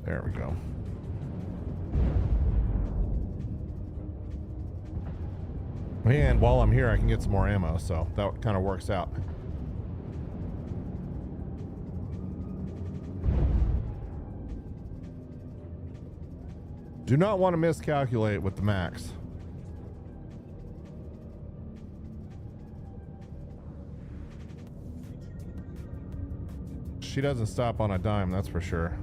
there we go. And while I'm here, I can get some more ammo, so that kind of works out. Do not want to miscalculate with the max. She doesn't stop on a dime, that's for sure.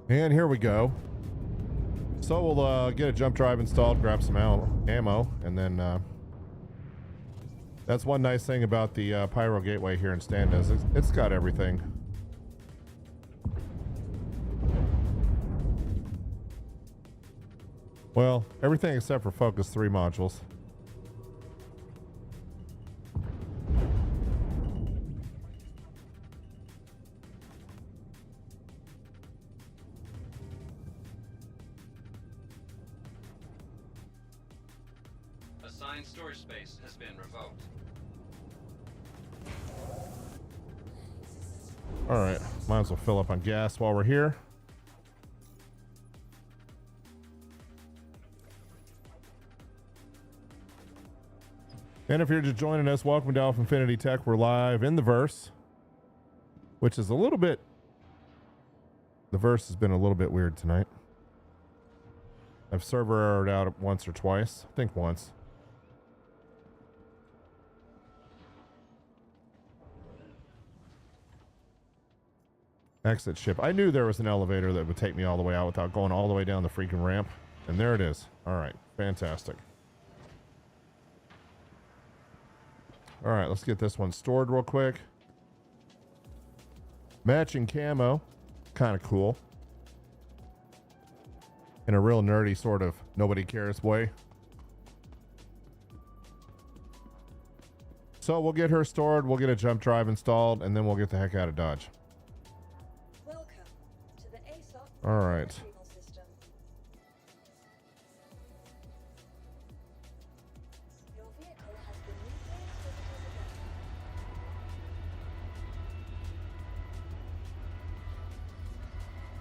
And here we go. So we'll get a jump drive installed, grab some ammo, and then that's one nice thing about the Pyro Gateway here in Standas. It's got everything. Well, everything except for Focus 3 modules. Assigned storage space has been revoked. All right, might as well fill up on gas while we're here. And if you're just joining us, welcome to AlphaInfinity Tech. We're live in the verse, which is a little bit, the verse has been a little bit weird tonight. I've server errored out once or twice. I think once. Exit ship. I knew there was an elevator that would take me all the way out without going all the way down the freaking ramp. And there it is. All right. Fantastic. All right. Let's get this one stored real quick. Matching camo. Kind of cool. In a real nerdy sort of nobody cares way. So we'll get her stored. We'll get a jump drive installed. And then we'll get the heck out of Dodge. All right.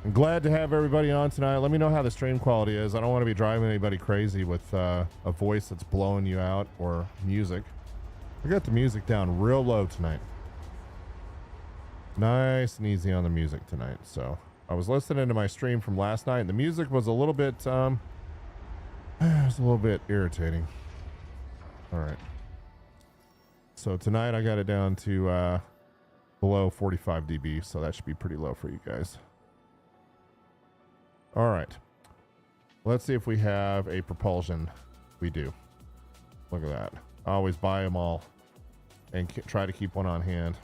I'm glad to have everybody on tonight. Let me know how the stream quality is. I don't want to be driving anybody crazy with a voice that's blowing you out or music. I got the music down real low tonight. Nice and easy on the music tonight. So I was listening to my stream from last night and the music was a little bit it was a little bit irritating. All right. So tonight I got it down to below 45 dB, so that should be pretty low for you guys. All right. Let's see if we have a propulsion. We do. Look at that. I always buy them all and try to keep one on hand.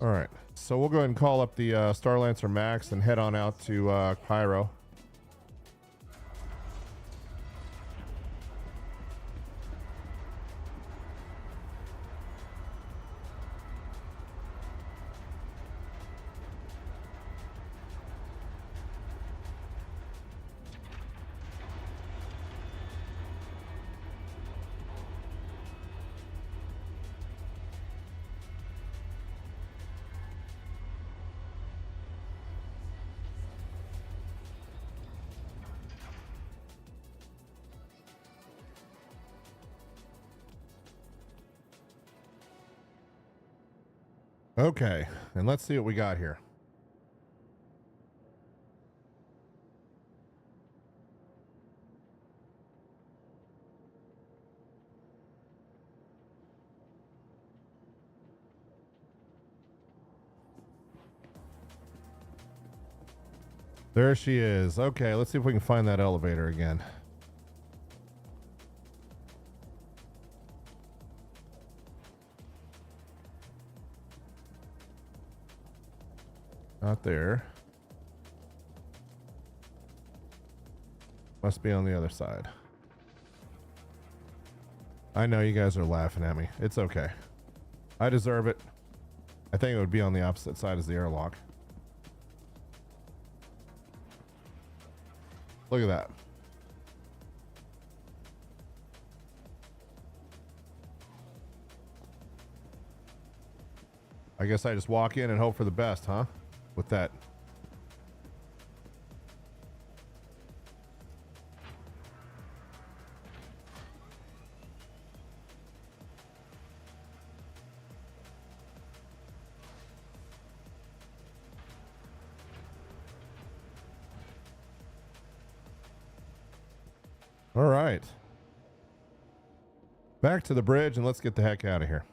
All right. So we'll go ahead and call up the Starlancer Max and head on out to Cairo. Okay, and let's see what we got here. There she is. Okay, let's see if we can find that elevator again. Not there. Must be on the other side. I know you guys are laughing at me. It's okay. I deserve it. I think it would be on the opposite side as the airlock. Look at that. I guess I just walk in and hope for the best, huh? With that. All right. Back to the bridge and let's get the heck out of here.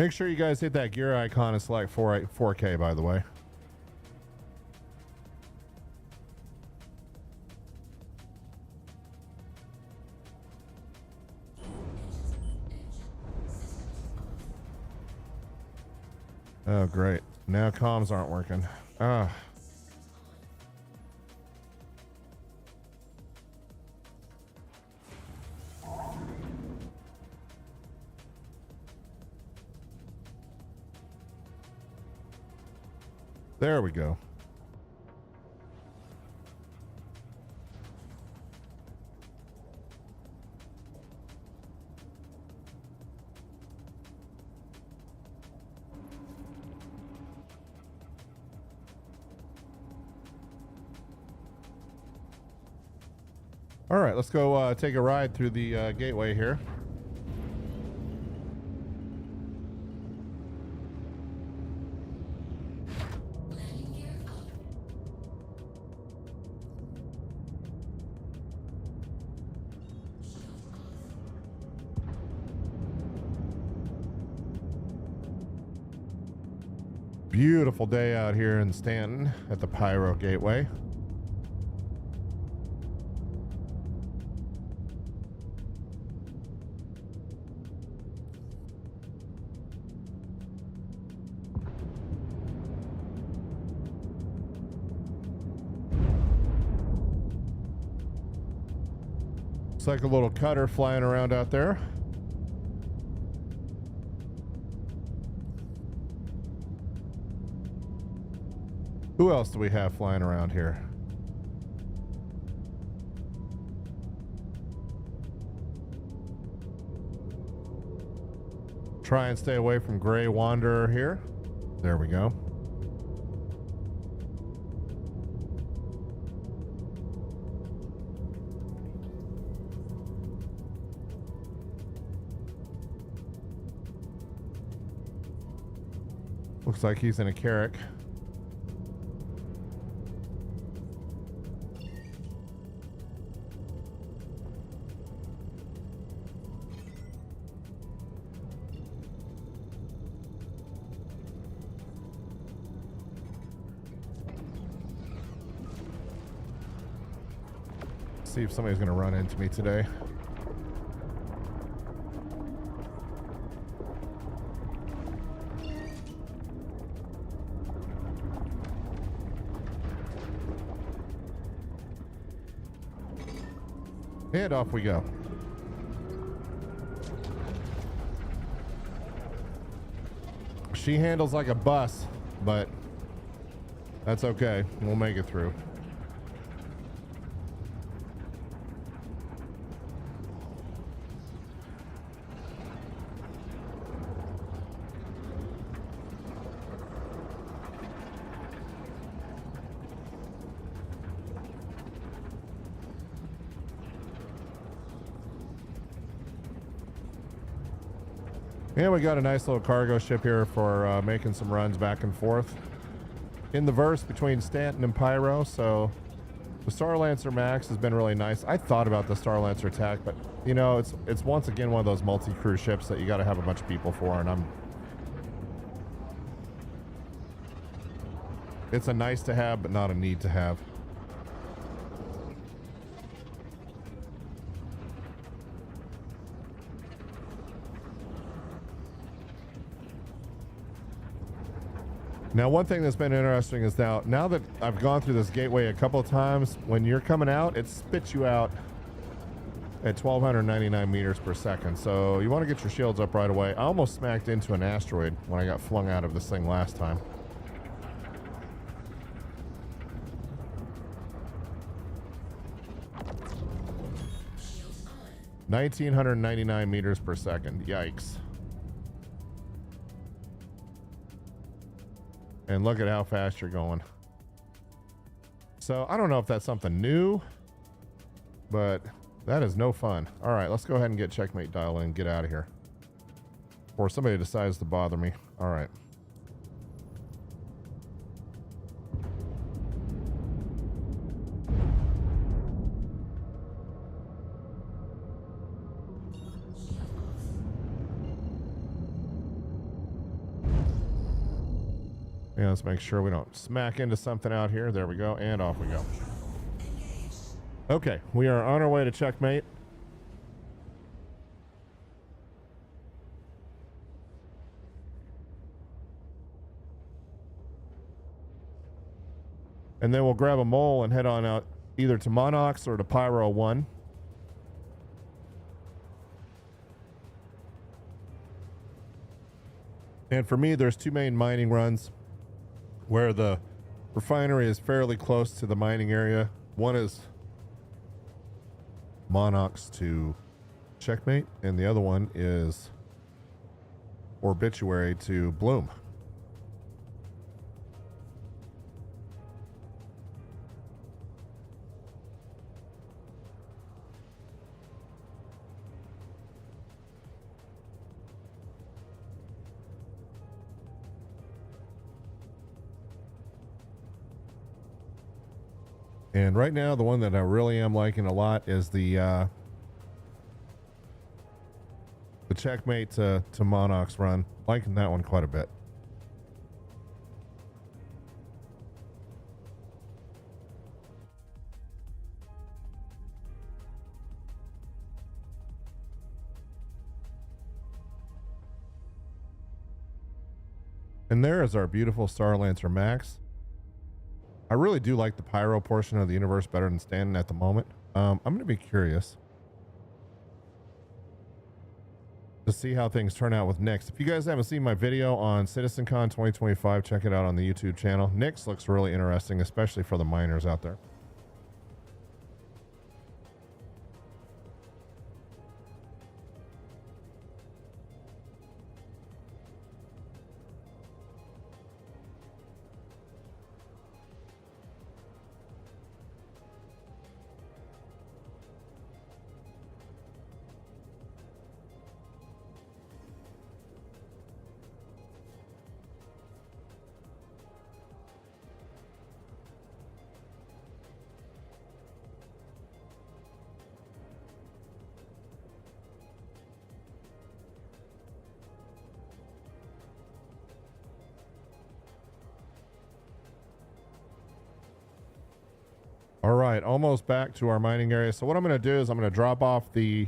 Make sure you guys hit that gear icon and select 4K, by the way. Oh, great. Now comms aren't working. Ah. There we go. All right, let's go take a ride through the gateway here. Beautiful day out here in Stanton at the Pyro Gateway. Looks like a little cutter flying around out there. Who else do we have flying around here? Try and stay away from Gray Wanderer here. There we go. Looks like he's in a Carrack. See if somebody's gonna run into me today. And off we go. She handles like a bus, but that's okay. We'll make it through. And we got a nice little cargo ship here for making some runs back and forth in the verse between Stanton and Pyro. So the Starlancer Max has been really nice. I thought about the Starlancer attack, but you know, it's once again one of those multi-crew ships that you got to have a bunch of people for, and it's a nice to have, but not a need to have. Now, one thing that's been interesting is now that I've gone through this gateway a couple of times, when you're coming out, it spits you out at 1,299 meters per second. So you want to get your shields up right away. I almost smacked into an asteroid when I got flung out of this thing last time. Shields on. 1,999 meters per second. Yikes. And look at how fast you're going. So I don't know if that's something new, but that is no fun. All right, let's go ahead and get checkmate dial in and get out of here. Or somebody decides to bother me. All right. Yeah, let's make sure we don't smack into something out here. There we go, and off we go. Okay, we are on our way to checkmate. And then we'll grab a mole and head on out either to Monox or to Pyro 1. And for me, there's two main mining runs where the refinery is fairly close to the mining area. One is Monox to checkmate, and the other one is Obituary to Bloom. And right now, the one that I really am liking a lot is the checkmate to Monox run. Liking that one quite a bit. And there is our beautiful Star Lancer Max. I really do like the pyro portion of the universe better than standing at the moment. I'm going to be curious to see how things turn out with Nyx. If you guys haven't seen my video on CitizenCon 2025, check it out on the YouTube channel. Nyx looks really interesting, especially for the miners out there. All right, almost back to our mining area. So what I'm going to do is I'm going to drop off the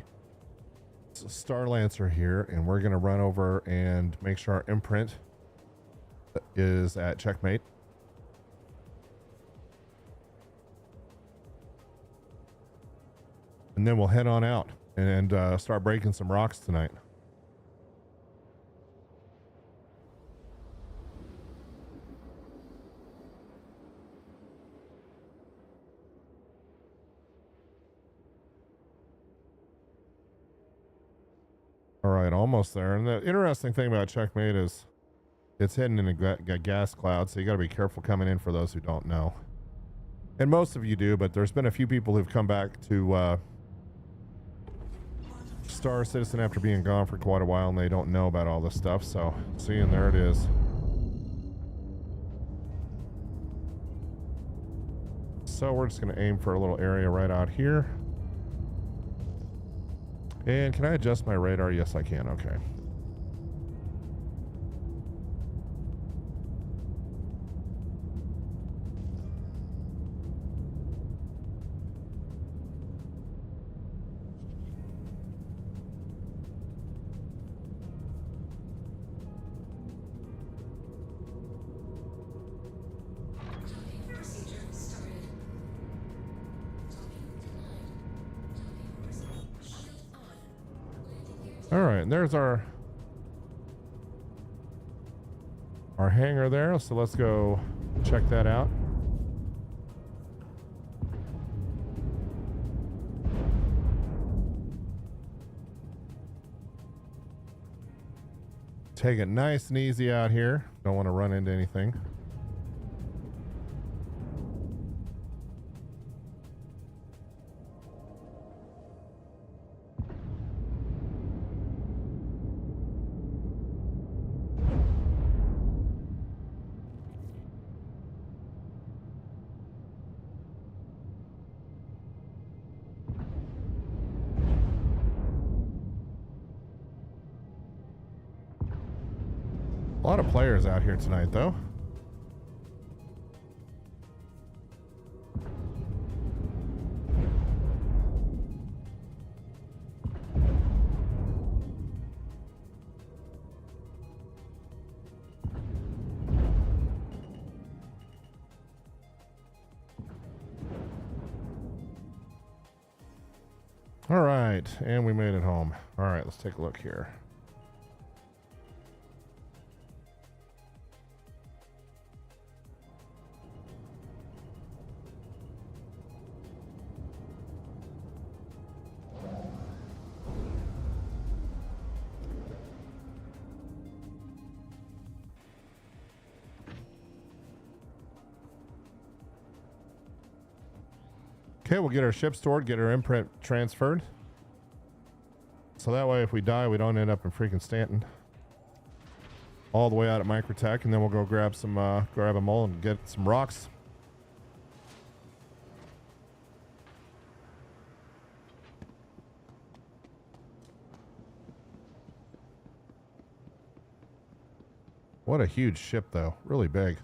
Star Lancer here, and we're going to run over and make sure our imprint is at checkmate. And then we'll head on out and start breaking some rocks tonight. All right, almost there. And the interesting thing about checkmate is it's hidden in a gas cloud, so you got to be careful coming in for those who don't know. And most of you do, but there's been a few people who've come back to Star Citizen after being gone for quite a while, and they don't know about all this stuff. So, see, and there it is. So we're just going to aim for a little area right out here. And can I adjust my radar? Yes, I can. Okay. All right, and there's our hangar there. So let's go check that out. Take it nice and easy out here. Don't want to run into anything. A lot of players out here tonight, though. right, and we made it home. All right, let's take a look here. Okay, we'll get our ship stored, get our imprint transferred. So that way, if we die, we don't end up in freaking Stanton. All the way out at Microtech, and then we'll go grab some, grab a mole and get some rocks. What a huge ship, though. Really big.